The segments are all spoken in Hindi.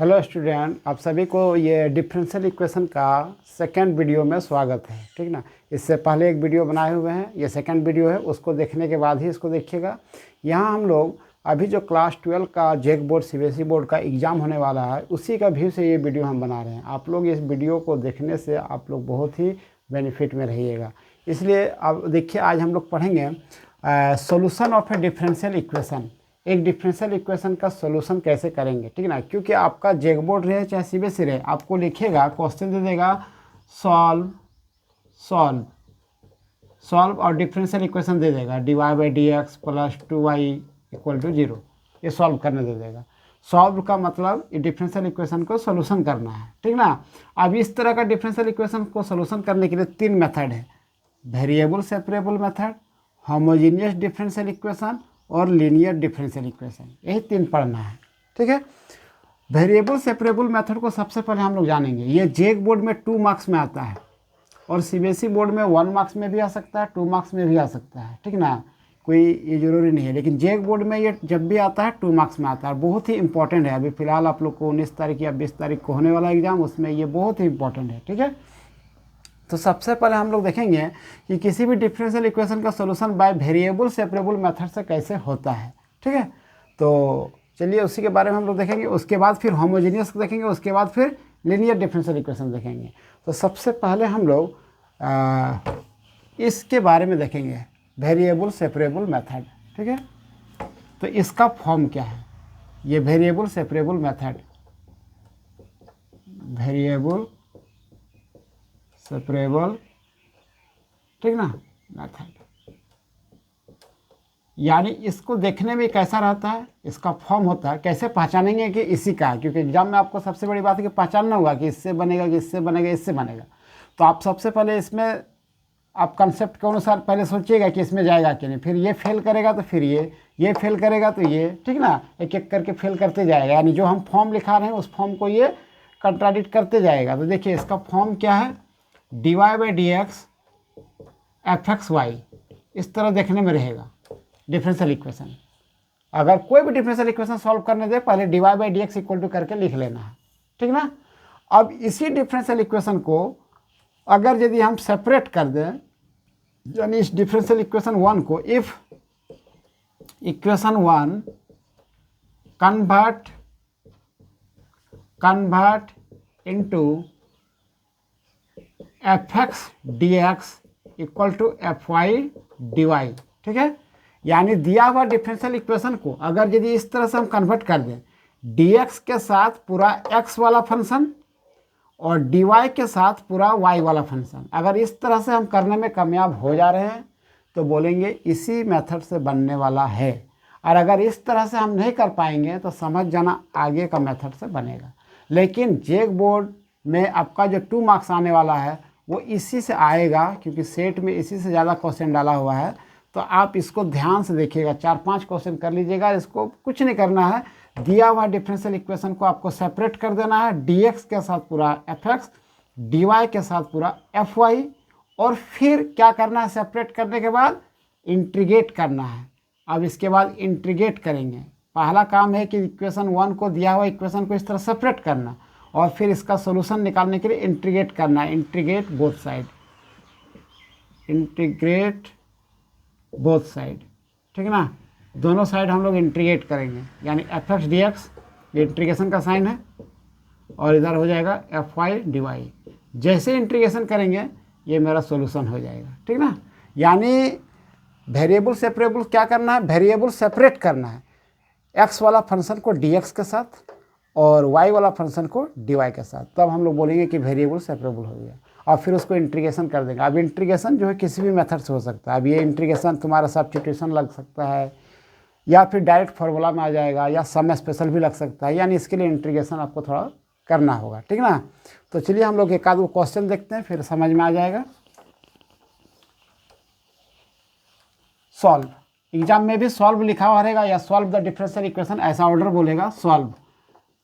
हेलो स्टूडेंट, आप सभी को ये डिफरेंशियल इक्वेशन का सेकंड वीडियो में स्वागत है। ठीक ना। इससे पहले एक वीडियो बनाए हुए हैं, ये सेकंड वीडियो है, उसको देखने के बाद ही इसको देखिएगा। यहाँ हम लोग अभी जो क्लास 12 का जेक बोर्ड सीबीएसई बोर्ड का एग्ज़ाम होने वाला है, उसी का व्यू से ये वीडियो हम बना रहे हैं। आप लोग इस वीडियो को देखने से आप लोग बहुत ही बेनिफिट में रहिएगा। इसलिए अब देखिए, आज हम लोग पढ़ेंगे solution of A differential equation. एक डिफरेंशियल इक्वेशन का सोल्यूशन कैसे करेंगे, ठीक है ना। क्योंकि आपका जेक बोर्ड रहे चाहे सीबीएसई रहे, आपको लिखेगा, क्वेश्चन दे देगा सॉल्व सॉल्व सॉल्व और डिफरेंशियल इक्वेशन दे देगा dy/dx plus 2y equal to 0। ये सॉल्व करने दे देगा। सॉल्व का मतलब ये डिफरेंशियल इक्वेशन को सोल्यूशन करना है, ठीक ना। अब इस तरह का डिफरेंशियल इक्वेशन को सोल्यूशन करने के लिए तीन मेथड है: variable separable method, homogeneous differential equation और लीनियर डिफरेंशियल इक्वेशन। यही तीन पढ़ना है, ठीक है। वेरिएबल सेपरेबल मेथड को सबसे पहले हम लोग जानेंगे। ये जेक बोर्ड में 2 मार्क्स में आता है और सीबीएसई बोर्ड में 1 मार्क्स में भी आ सकता है, 2 मार्क्स में भी आ सकता है, ठीक ना। कोई ये जरूरी नहीं है, लेकिन जेक बोर्ड में ये जब भी आता है 2 मार्क्स में आता है। बहुत ही इंपॉर्टेंट है। अभी फिलहाल आप लोग को 19 तारीख या 20 तारीख को होने वाला एग्जाम, उसमें ये बहुत ही इंपॉर्टेंट है, ठीक है। तो सबसे पहले हम लोग देखेंगे कि किसी भी डिफरेंशियल इक्वेशन का solution by variable separable method से कैसे होता है, ठीक है। तो चलिए उसी के बारे में हम लोग देखेंगे। उसके बाद फिर होमोजेनियस देखेंगे, उसके बाद फिर लीनियर डिफरेंशियल इक्वेशन देखेंगे। तो सबसे पहले हम लोग इसके बारे में देखेंगे, वेरिएबल सेपरेबल मेथड, ठीक है। तो इसका फॉर्म क्या है? ये variable separable method, variable separable, ठीक ना, मेथड। यानी इसको देखने में कैसा रहता है, इसका फॉर्म होता है। कैसे पहचानेंगे कि इसी का है? क्योंकि एग्जाम में आपको सबसे बड़ी बात है कि पहचानना होगा कि इससे बनेगा, कि इससे बनेगा, इससे बनेगा। तो आप सबसे पहले इसमें आप कंसेप्ट के अनुसार पहले सोचिएगा कि इसमें जाएगा कि नहीं। फिर ये फेल करेगा तो फिर ये फेल करेगा तो ये, ठीक ना। एक एक करके फेल करते जाएगा। यानी जो हम फॉर्म लिखा रहे हैं उस फॉर्म को ये कंट्राडिक्ट करते जाएगा। तो देखिए इसका फॉर्म क्या है, dy/dx fxy, इस तरह देखने में रहेगा डिफरेंशियल इक्वेशन। अगर कोई भी डिफरेंशियल इक्वेशन सॉल्व करने दे, पहले dy/dx इक्वल टू करके लिख लेना है, ठीक ना। अब इसी डिफरेंशियल इक्वेशन को अगर यदि हम सेपरेट कर दें, यानी इस डिफरेंशियल इक्वेशन 1 को, if equation 1 convert into fx/dx equal to fy/dy, ठीक है। यानी दिया हुआ डिफरेंशियल इक्वेशन को अगर यदि इस तरह से हम कन्वर्ट कर दें, dx के साथ पूरा x वाला फंक्शन और dy के साथ पूरा y वाला फंक्शन, अगर इस तरह से हम करने में कामयाब हो जा रहे हैं तो बोलेंगे इसी मेथड से बनने वाला है। और अगर इस तरह से हम नहीं कर पाएंगे तो समझ जाना आगे का मेथड से बनेगा। लेकिन जेक बोर्ड में आपका जो 2 मार्क्स आने वाला है वो इसी से आएगा, क्योंकि सेट में इसी से ज़्यादा क्वेश्चन डाला हुआ है। तो आप इसको ध्यान से देखिएगा, 4-5 क्वेश्चन कर लीजिएगा। इसको कुछ नहीं करना है, दिया हुआ डिफरेंशियल इक्वेशन को आपको सेपरेट कर देना है, dx के साथ पूरा fx, dy के साथ पूरा fy, और फिर क्या करना है, सेपरेट करने के बाद इंटीग्रेट करना है। अब इसके बाद इंटीग्रेट करेंगे। पहला काम है कि इक्वेशन 1 को, दिया हुआ इक्वेशन को इस तरह सेपरेट करना और फिर इसका सोल्यूशन निकालने के लिए इंटीग्रेट करना है। Integrate both side, integrate both side, ठीक है ना। दोनों साइड हम लोग इंटीग्रेट करेंगे, यानी fx/dx, ये इंटीग्रेशन का साइन है, और इधर हो जाएगा fy/dy। जैसे इंटीग्रेशन करेंगे ये मेरा सोल्यूशन हो जाएगा, ठीक ना। यानी वेरिएबल सेपरेबल क्या करना है, वेरिएबल सेपरेट करना है, x वाला फंक्शन को dx के साथ और y वाला फंक्शन को dy के साथ, तब हम लोग बोलेंगे कि वेरिएबल सेपरेबल हो गया। और फिर उसको इंटीग्रेशन कर देंगे। अब इंटीग्रेशन जो है किसी भी मेथड से हो सकता है। अब ये इंटीग्रेशन तुम्हारा सब्स्टिट्यूशन लग सकता है, या फिर डायरेक्ट फार्मूला में आ जाएगा, या सम स्पेशल भी लग सकता है। यानी इसके लिए इंटीग्रेशन आपको थोड़ा करना होगा, ठीक ना। तो चलिए हम लोग एक आध क्वेश्चन देखते हैं, फिर समझ में आ जाएगा। सॉल्व, एग्जाम में भी सॉल्व लिखा हुआ रहेगा या सॉल्व द डिफरेंशियल इक्वेशन, ऐसा ऑर्डर बोलेगा सॉल्व।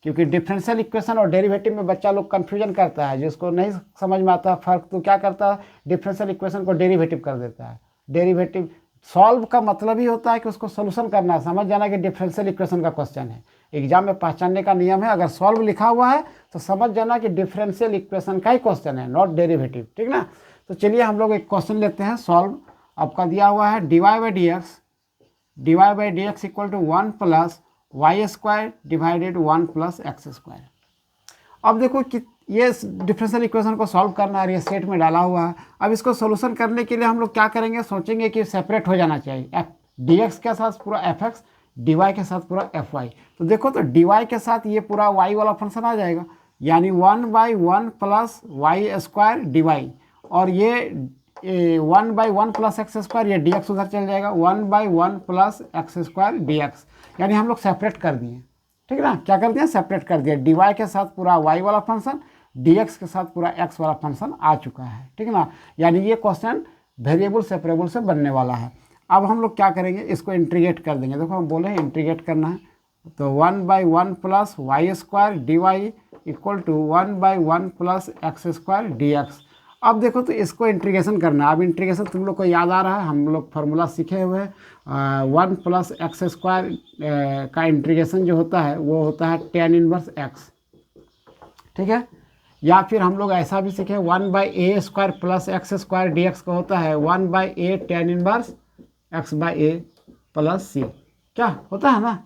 क्योंकि डिफरेंशियल इक्वेशन और डेरिवेटिव में बच्चा लोग कंफ्यूजन करता है, जिसको नहीं समझ में आता फर्क तो क्या करता है, डिफरेंशियल इक्वेशन को डेरिवेटिव कर देता है। डेरिवेटिव सॉल्व का मतलब ही होता है कि उसको सोल्यूशन करना है, समझ जाना कि डिफरेंशियल इक्वेशन का क्वेश्चन है। एग्जाम में पहचानने का नियम है, अगर सॉल्व लिखा हुआ है तो समझ जाना कि डिफरेंशियल इक्वेशन का ही क्वेश्चन है, नॉट डेरिवेटिव, ठीक ना। तो चलिए हम लोग एक क्वेश्चन लेते हैं सॉल्व। आपका दिया हुआ है dy by dx equal to 1 plus y square divided 1 plus x square. अब देखो कि ये डिफरेंशियल इक्वेशन को सॉल्व करना है, ये सेट में डाला हुआ है। अब इसको सोल्यूशन करने के लिए हम लोग क्या करेंगे, सोचेंगे कि सेपरेट हो जाना चाहिए, डी एक्स के साथ पूरा एफ एक्स, डी वाई के साथ पूरा एफ वाई। तो देखो तो डी वाई के साथ ये पूरा वाई वाला फंक्शन आ जाएगा, यानी 1/1 plus y square d y, और ये 1/1 प्लस एक्स स्क्वायर, ये डी एक्स उधर चल जाएगा, 1/1 plus x square d x, यानी हम लोग सेपरेट कर दिए, ठीक ना। क्या कर दिया, सेपरेट कर दिया। डी वाई के साथ पूरा वाई वाला फंक्शन, डी एक्स के साथ पूरा एक्स वाला फंक्शन आ चुका है, ठीक ना। यानी ये क्वेश्चन वेरिएबल सेपरेबल से बनने वाला है। अब हम लोग क्या करेंगे, इसको इंटीग्रेट कर देंगे। देखो हम बोले हैं इंटीग्रेट करना है, तो 1/1 plus y square d y equal to 1/1 plus x square d x. अब देखो तो इसको इंटीग्रेशन करना है। अब इंटीग्रेशन तुम लोग को याद आ रहा है, हम लोग फार्मूला सीखे हुए हैं, 1 प्लस एक्स स्क्वायर का इंटीग्रेशन जो होता है वो होता है tan इनवर्स एक्स, ठीक है। या फिर हम लोग ऐसा भी सीखे 1/a square plus x square d x का होता है 1/a tan inverse x by a plus c, क्या होता है ना।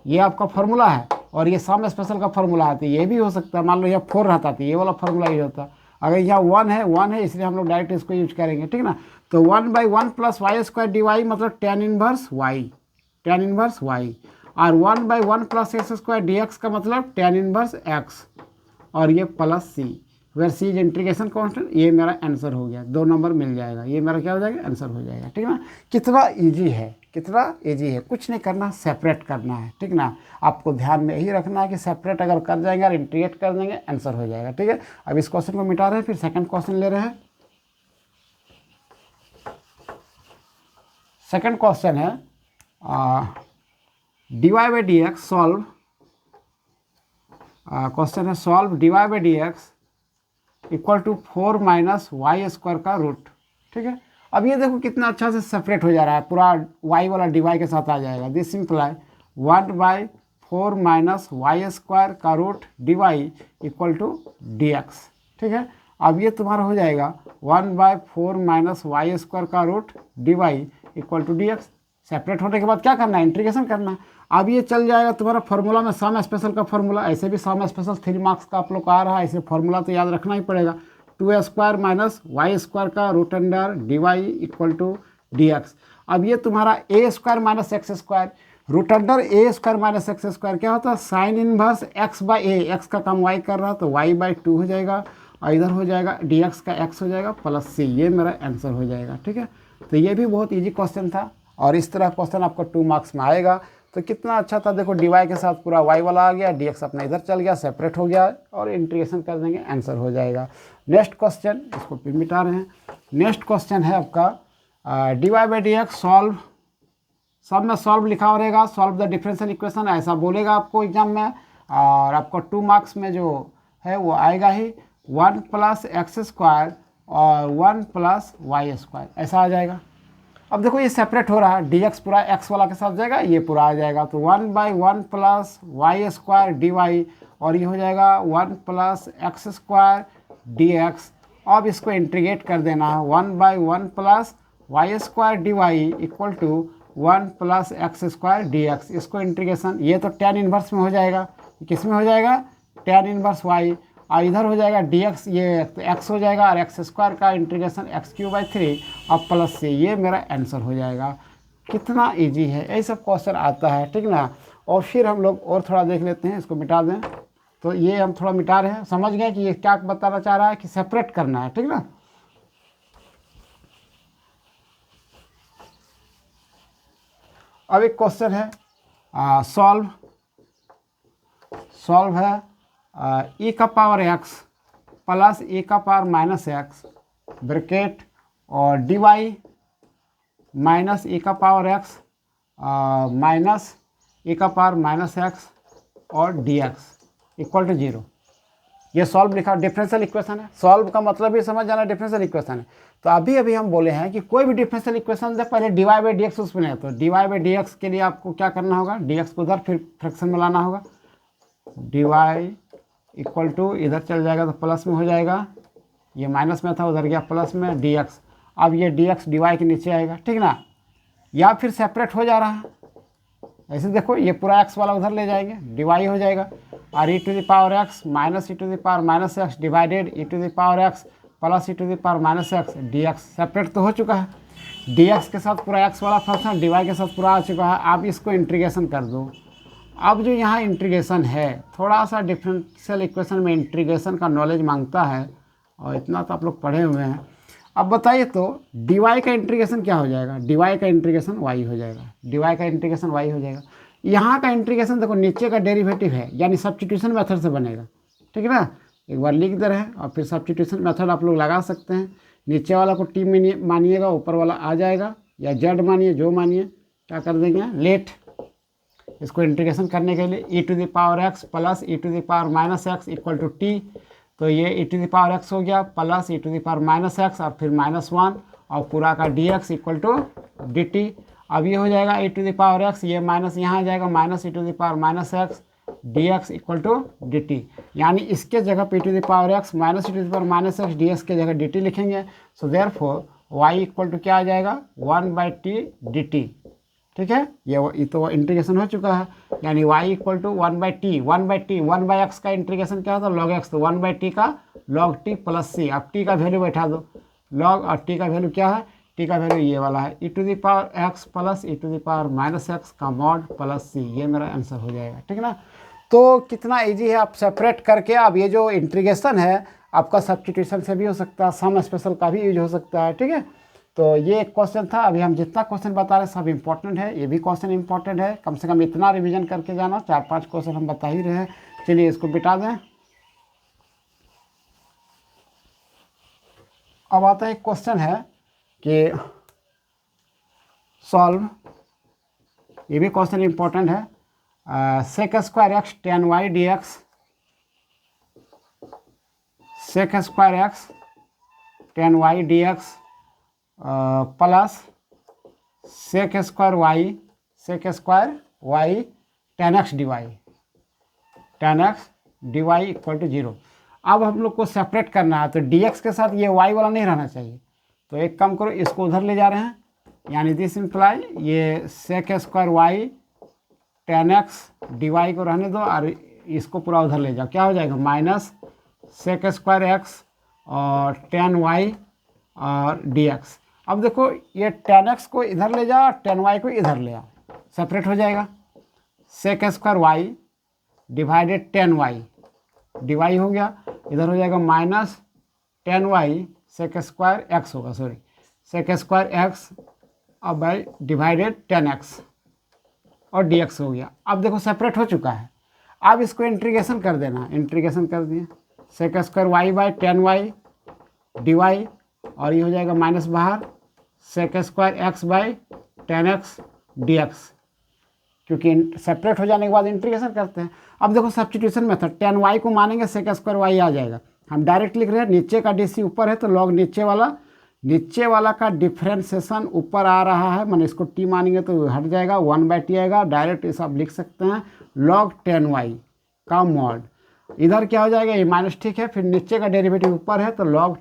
ये आपका फार्मूला है, और ये सम स्पेशल का फार्मूला है, तो ये भी हो सकता है। मान लो यहाँ 4 रहता तो ये वाला फार्मूला ही होता, अगर यहाँ 1 है इसलिए हम लोग डायरेक्ट इसको यूज करेंगे, ठीक ना। तो 1/1 plus y square d y मतलब tan इनवर्स वाई, और 1/1 plus x square d x का मतलब tan इनवर्स एक्स, और ये plus c, where c is integration constant. ये मेरा आंसर हो गया, 2 नंबर मिल जाएगा, ये मेरा क्या हो जाएगा, आंसर हो जाएगा, ठीक ना। कितना इजी है, कितना इजी है, कुछ नहीं करना, सेपरेट करना है, ठीक ना। आपको ध्यान में यही रखना है कि सेपरेट अगर कर जाएंगे और इंटीग्रेट कर देंगे आंसर हो जाएगा, ठीक है। अब इस क्वेश्चन को मिटा रहे हैं, फिर सेकंड क्वेश्चन ले रहे हैं। सेकंड क्वेश्चन है dy by dx solve, question है solve dy by dx equal to 4 minus y square का रूट, ठीक है। अब ये देखो कितना अच्छा से सेपरेट हो जा रहा है, पूरा y वाला dy के साथ आ जाएगा। This simply 1/4 minus y square का root dy equal to dx, ठीक है। अब ये तुम्हारा हो जाएगा 1/4 माइनस वाई स्क्वायर का root dy equal to dx। Separate होने के बाद क्या करना है, इंटीग्रेशन करना है। अब ये चल जाएगा तुम्हारा फार्मूला में, सम स्पेशल का फार्मूला। ऐसे भी सम स्पेशल 3 मार्क्स का आप लोग का आ रहा है, ऐसे फार्मूला तो याद रखना ही पड़ेगा। 2a square minus y square का root under d y equal to d x. अब ये तुम्हारा a square minus x square, root under a square minus x square क्या होता है, sine inverse x by a, x का काम वाई कर रहा है तो y/2 हो जाएगा, और इधर हो जाएगा डी एक्स का x हो जाएगा प्लस सी, ये मेरा आंसर हो जाएगा, ठीक है। तो ये भी बहुत ईजी क्वेश्चन था, और इस तरह क्वेश्चन आपको 2 मार्क्स में आएगा। तो कितना अच्छा था, देखो डी वाई के साथ पूरा वाई वाला आ गया, डी एक्स अपना इधर चल गया, सेपरेट हो गया, और इंटीग्रेशन कर देंगे आंसर हो जाएगा। नेक्स्ट क्वेश्चन, इसको फिर मिटा रहे हैं। नेक्स्ट क्वेश्चन है आपका d y by d x solve, सब में सॉल्व लिखा हो रहेगा, सॉल्व द डिफरेंशियल इक्वेशन ऐसा बोलेगा आपको एग्जाम में, और आपको 2 मार्क्स में जो है वो आएगा ही 1 प्लस एक्स स्क्वायर और 1 प्लस वाई स्क्वायर, ऐसा आ जाएगा। अब देखो ये सेपरेट हो रहा है, डी एक्स पूरा एक्स वाला के साथ जाएगा, ये पूरा आ जाएगा, तो 1/1 plus y square d y, और ये हो जाएगा 1 plus x square d x. अब इसको इंटीग्रेट कर देना है, 1/1 plus y square d y equal to 1 plus x square d x. इसको इंटीग्रेशन, ये तो tan इनवर्स में हो जाएगा, किस में हो जाएगा, tan इनवर्स वाई, और इधर हो जाएगा dx, ये तो x हो जाएगा, और एक्स स्क्वायर का इंटीग्रेशन x³/3 और प्लस से, ये मेरा आंसर हो जाएगा। कितना इजी है, यही सब क्वेश्चन आता है, ठीक ना। और फिर हम लोग और थोड़ा देख लेते हैं, इसको मिटा दें। तो ये हम थोड़ा मिटा रहे हैं, समझ गए कि ये क्या बताना चाह रहा है, कि सेपरेट करना है, ठीक ना। अब एक क्वेश्चन है सॉल्व है e का पावर x प्लस e का पावर माइनस एक्स ब्रैकेट और dy माइनस e का पावर x माइनस e का पावर माइनस एक्स और dx इक्वल टू 0। ये सॉल्व लिखा, डिफरेंशियल इक्वेशन है। सॉल्व का मतलब ही समझ जाना डिफरेंशियल इक्वेशन है। तो अभी अभी हम बोले हैं कि कोई भी डिफरेंशियल इक्वेशन से पहले dy बाई डी एक्स उसमें है, तो dy बाई डी एक्स के लिए आपको क्या करना होगा, dx को उधर फिर फ्रैक्शन में लाना होगा। dy इक्वल टू इधर चल जाएगा तो प्लस में हो जाएगा, ये माइनस में था उधर गया प्लस में dx। अब ये dx dy के नीचे आएगा, ठीक ना, या फिर सेपरेट हो जा रहा है। ऐसे देखो ये पूरा x वाला उधर ले जाएंगे, dy हो जाएगा, और e to the power x minus e to the power minus x divided e to the power x plus e to the power minus x dx। Separate तो हो चुका है, dx के साथ पूरा x वाला फंक्शन dy के साथ पूरा आ चुका है। आप इसको इंटीग्रेशन कर दो। अब जो यहाँ इंटीग्रेशन है, थोड़ा सा डिफरेंशियल इक्वेशन में इंटीग्रेशन का नॉलेज मांगता है, और इतना तो आप लोग पढ़े हुए हैं। अब बताइए तो dy का इंटीग्रेशन क्या हो जाएगा, dy का इंटीग्रेशन y हो जाएगा, dy का इंटीग्रेशन y हो जाएगा। यहाँ का इंटीग्रेशन देखो नीचे का डेरिवेटिव है, यानी सब्स्टिट्यूशन मेथड से बनेगा, ठीक है ना। एक बार लिख दे रहे हैं और फिर सब्स्टिट्यूशन मेथड आप लोग लगा सकते हैं। नीचे वाला को t मानिएगा, ऊपर वाला आ जाएगा, या z मानिए, जो मानिए, क्या कर देंगे लेट। इसको इंटीग्रेशन करने के लिए e to the power x plus e to the power minus x equal to t, तो ये e to the power x हो गया plus e to the power minus x और फिर -1 और पूरा का dx इक्वल टू dt। अब ये हो जाएगा e to the power x, ये माइनस यहाँ आ जाएगा minus e to the power minus x dx equal to dt। यानी इसके जगह पे e to the power x minus e to the power minus x dx के जगह dt लिखेंगे। So therefore y equal to क्या आ जाएगा 1/t dt, ठीक है। ये तो इंटीग्रेशन हो चुका है, यानी y equal to 1/t 1/x का इंटीग्रेशन क्या होता है log x, तो 1/t का log t प्लस c। अब t का वैल्यू बैठा दो, log और t का वैल्यू क्या है, t का वैल्यू ये वाला है, e to the power x plus e to the power minus x का मॉड प्लस c। ये मेरा आंसर हो जाएगा, ठीक है ना। तो कितना ईजी है, आप सेपरेट करके अब ये जो इंटीग्रेशन है आपका सब्स्टिट्यूशन से भी हो सकता है, सम स्पेशल का भी यूज हो सकता है, ठीक है। तो ये एक क्वेश्चन था। अभी हम जितना क्वेश्चन बता रहे हैं सब इंपॉर्टेंट है, ये भी क्वेश्चन इंपॉर्टेंट है, कम से कम इतना रिवीजन करके जाना। 4-5 क्वेश्चन हम बता ही रहे हैं। चलिए इसको बिटा दें। अब आता है एक क्वेश्चन है कि सॉल्व, ये भी क्वेश्चन इंपॉर्टेंट है। Sec square x tan y d x, sec square x tan y d x plus sec square y tan x d y equal to 0। अब हम लोग को सेपरेट करना है, तो डी एक्स के साथ ये वाई वाला नहीं रहना चाहिए। तो एक काम करो, इसको उधर ले जा रहे हैं, यानी दिस इम्प्लाई ये sec square y tan x d y को रहने दो और इसको पूरा उधर ले जाओ। क्या हो जाएगा माइनस सेक स्क्वायर एक्स और टेन वाई और डी एक्स। अब देखो ये टेन एक्स को इधर ले जाओ और टेन वाई को इधर ले आओ, सेपरेट हो जाएगा। Sec square y divided tan y, d y हो गया, इधर हो जाएगा minus tan y sec square x होगा, सॉरी सेक स्क्वायर एक्स अब बाई डिवाइडेड टेन एक्स और डी एक्स हो गया। अब देखो सेपरेट हो चुका है। अब इसको इंटीग्रेशन कर देना, इंटीग्रेशन कर दिए, sec square y by tan y d y, और ये हो जाएगा माइनस बाहर sec square x by tan x d x, क्योंकि सेपरेट हो जाने के बाद इंटीग्रेशन करते हैं। अब देखो सब्स्टिट्यूशन मेथड, टेन वाई को मानेंगे सेक स्क्वायर वाई आ जाएगा। हम डायरेक्ट लिख रहे हैं, नीचे का डी सी ऊपर है तो लॉग नीचे वाला का डिफ्रेंसिएशन ऊपर आ रहा है, मैंने इसको टी मानेंगे तो हट जाएगा, 1/t आएगा। डायरेक्ट इस आप लिख सकते हैं log 10y का मॉड, इधर क्या हो जाएगा ये माइनस, ठीक है। फिर नीचे का डेरिवेटिव ऊपर है तो log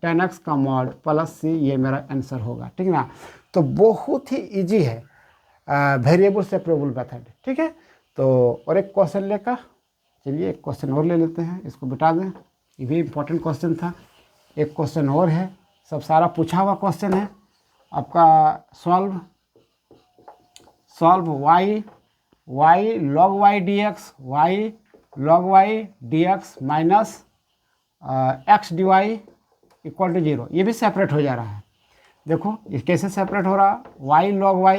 10x का मॉड प्लस c, ये मेरा आंसर होगा, ठीक है ना। तो बहुत ही इजी है वेरिएबल सेपरेबल मेथड, ठीक है। तो और एक क्वेश्चन लेकर चलिए एक क्वेश्चन और ले लेते हैं, इसको बिटा दें, ये भी इम्पोर्टेंट क्वेश्चन था। एक क्वेश्चन और है, सब सारा पूछा हुआ क्वेश्चन है आपका। Solve y log y dx, y log y dx minus x dy equal to 0। ये भी सेपरेट हो जा रहा है, देखो ये कैसे सेपरेट हो रहा, y log y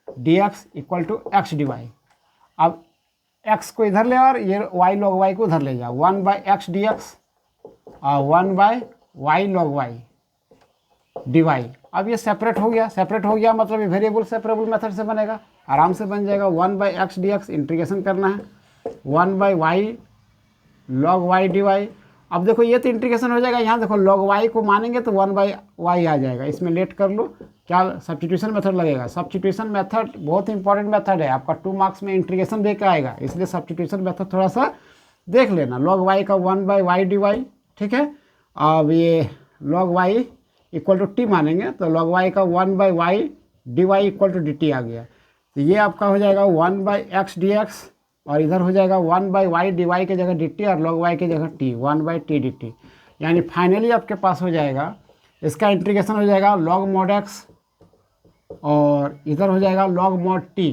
dx equal to x dy। अब x को इधर ले और ये y log y को उधर ले जाओ, 1/x dx और 1/y log y dy। अब ये सेपरेट हो गया मतलब ये वेरिएबल सेपरेबल मेथड से बनेगा, आराम से बन जाएगा। 1/x dx इंटीग्रेशन करना है, 1/y log y dy। अब देखो ये तो इंटीग्रेशन हो जाएगा, यहाँ देखो log y को मानेंगे तो 1/y आ जाएगा, इसमें लेट कर लो, क्या सब्स्टिट्यूशन मेथड लगेगा। सब्स्टिट्यूशन मेथड बहुत इंपॉर्टेंट मेथड है, आपका 2 मार्क्स में इंटीग्रेशन दे के आएगा, इसलिए सब्स्टिट्यूशन मेथड थोड़ा सा देख लेना। log y का 1/y dy, ठीक है। अब ये log y equal to t मानेंगे तो log y का 1/y dy equal to dt आ गया, तो ये आपका हो जाएगा 1/x dx, और इधर हो जाएगा 1/y dy के जगह dt और log y के जगह t, 1/t dt। यानी फाइनली आपके पास हो जाएगा, इसका इंटीग्रेशन हो जाएगा log mod x और इधर हो जाएगा log mod t।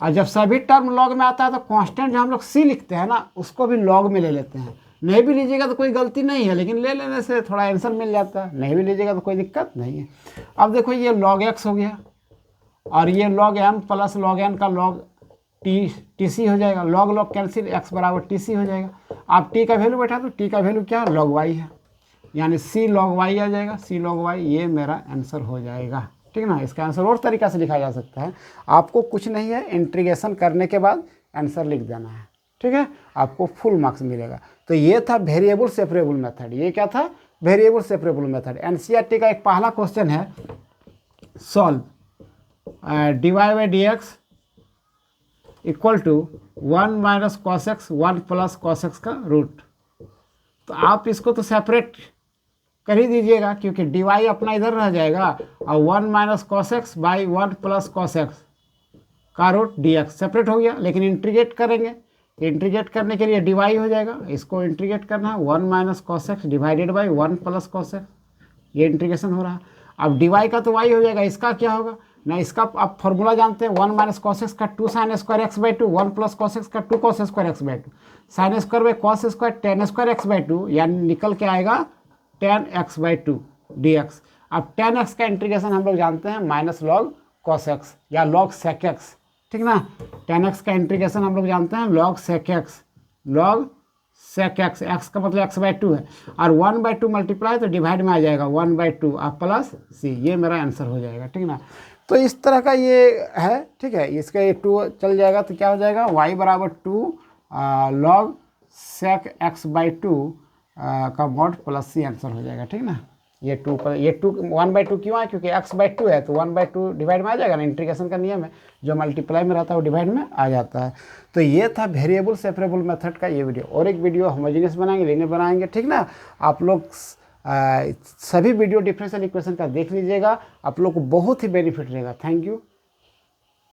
और जब सभी टर्म log में आता है तो कांस्टेंट जो हम लोग c लिखते हैं ना, उसको भी log में ले लेते हैं। नहीं भी लीजिएगा तो कोई गलती नहीं है, लेकिन ले लेने से थोड़ा आंसर मिल जाता है, नहीं भी लीजिएगा तो कोई दिक्कत नहीं है। अब देखो ये log x हो गया और ये log m plus log n का log टी हो जाएगा, log कैंसिल x बराबर टी सी हो जाएगा। आप t का वैल्यू बैठा तो t का वैल्यू क्या है, log y है, यानी c log y आ जाएगा, c log y, ये मेरा आंसर हो जाएगा, ठीक ना। इसका आंसर और तरीका से लिखा जा सकता है, आपको कुछ नहीं है, इंटीग्रेशन करने के बाद आंसर लिख देना है, ठीक है, आपको फुल मार्क्स मिलेगा। तो ये था वेरिएबल सेपरेबल मेथड, ये क्या था, वेरिएबल सेपरेबल मेथड। एनसीईआरटी का एक पहला क्वेश्चन है, solve dy by d x equal to 1 minus cos x 1 plus cos x का रूट। तो आप इसको तो सेपरेट कर ही दीजिएगा, क्योंकि dy अपना इधर रह जाएगा और 1 minus cos x by 1 plus cos x का रूट dx सेपरेट हो गया। लेकिन इंटीग्रेट करेंगे, इंटीग्रेट करने के लिए dy हो जाएगा, इसको इंटीग्रेट करना है 1 minus cos x divided by 1 plus cos x, ये इंटीग्रेशन हो रहा है। अब dy का तो y हो जाएगा, इसका क्या होगा ना, इसका आप फॉर्मूला जानते हैं, 1 माइनस कॉस एक्स का 2 sine square x by 2, 1 plus cos x का 2 cos square x by 2, sine square by cos square ten square x by 2, यानी निकल के आएगा 10x बाई 2 dx। अब 10x का इंटीग्रेशन हम लोग जानते हैं माइनस लॉग कॉस एक्स या लॉग सेक एक्स, ठीक ना। 10x का इंटीग्रेशन हम लोग जानते हैं log sec x, log sec x, x का मतलब x बाई 2 है, और 1/2 मल्टीप्लाई तो डिवाइड में आ जाएगा 1/2 और प्लस सी, ये मेरा आंसर हो जाएगा, ठीक ना। तो इस तरह का ये है, ठीक है। इसका ये 2 चल जाएगा तो क्या हो जाएगा, y बराबर 2 लॉग सेक एक्स बाई 2 का मॉड प्लस सी आंसर हो जाएगा, ठीक ना। ये 2 पर ये 2 1/2 क्यों है, क्योंकि x बाई 2 है तो 1/2 डिवाइड में आ जाएगा ना, इंटीग्रेशन का नियम है, जो मल्टीप्लाई में रहता है वो डिवाइड में आ जाता है। तो ये था वेरिएबल सेपरेबल मेथड का ये वीडियो, और एक वीडियो होमोजेनियस बनाएंगे, लीनियर बनाएंगे, ठीक ना। आप लोग सभी वीडियो डिफरेंशियल इक्वेशन का देख लीजिएगा, आप लोग को बहुत ही बेनिफिट रहेगा। Thank you.